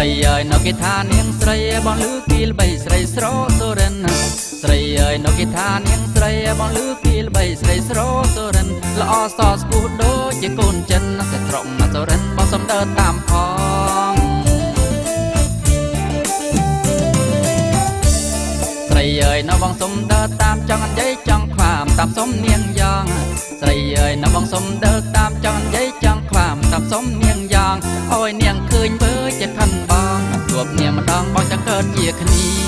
រីអើយនៅគេថានាងស្រីបងលឺពីល្បីស្រីស្រោសូរិនស្រីអើយនៅគេថានាងស្រីបងលឺពីល្បីស្រីស្រោសូរិនល្អសស្ពុះដូចជាកូនចិនតែត្រង់ណាសូរិនបងសំដៅតាមផងស្រីអើយនៅបងសំដៅតាមចង់និយាយចង់ខ្វាមតាមសុំនាងយ៉ាងស្រីអើយនៅបងសំដៅតាមចង់និយាយចង់ខ្វាមតាមសុំនាងយ៉ាងអើយនាងឃើញវើចិត្តខិនបងជួបនាងម្ដងបងจะកើតជាគ្នា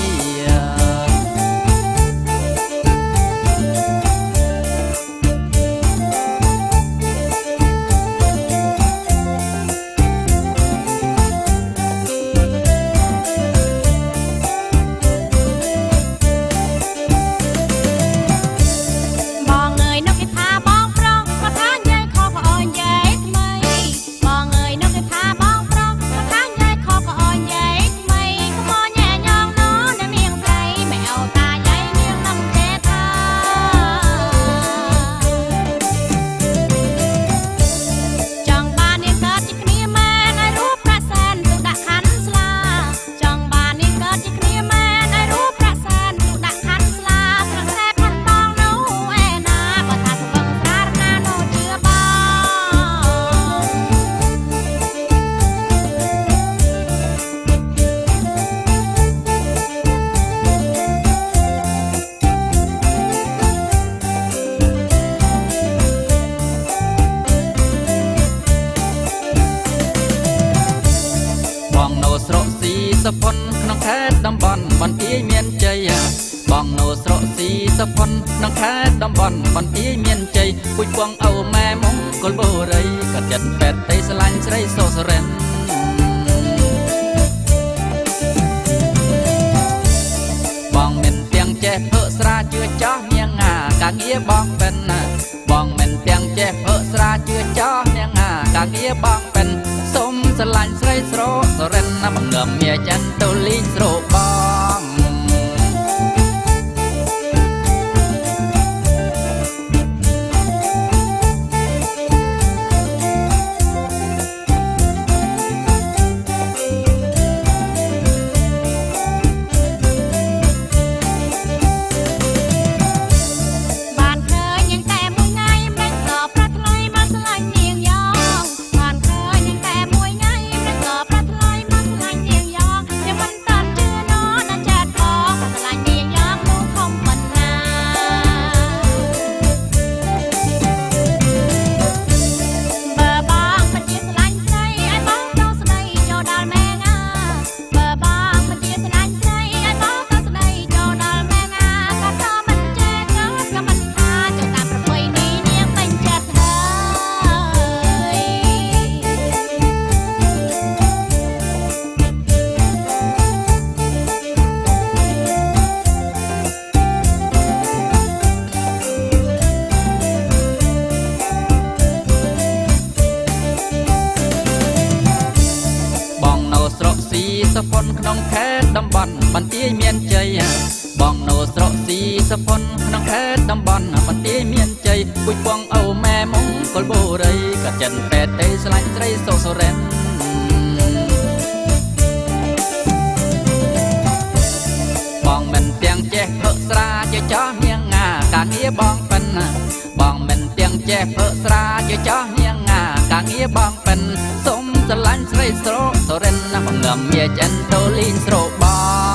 ស្រកស៊ីសផុនក្នុងខេត្តតំបន់បន្ទាយមានជ័យបងនៅស្រកស៊ីសផុនក្នុងខេត្តតំបន់បន្ទាយមានជ័យពុជពងអូម៉ែមង្គលបុរីក៏ចិត្តពេតទេស្រឡាញ់ស្រីសូសរិនបងមិនទាំងចេះភើស្រាជឿចោះនាងអាការងារបងពេនបងមិនទាំងចេះភើស្រាជឿចោះនាងអាការងារបងពេនសុំស្រឡាញ់ស្រីស្រោសរិនណាបង្ងើមមាចិនទៅលីងស្រោបងសផុនក្នុងខេត្តតំបន់បន្ទាយមានជ័យបងនៅស្រកស៊ីសផុនក្នុងខេត្តតំបន់បន្ទាយមានជ័យពុជពងអូម៉ែមង្គលបុរីក៏ចិនពេតទេស្រឡាញ់ស្រីសូសរិនបងមិនទាំងចេះភើស្រាជាចោះនាងអាការងារបងពេនបងមិនទាំងចេះភើស្រាជាចោះនាងអាការងារបងពេនសុំស្រឡាញ់ស្រីស្រោសរិនណាបង្ងើមមាចិនទៅលីងស្រោបង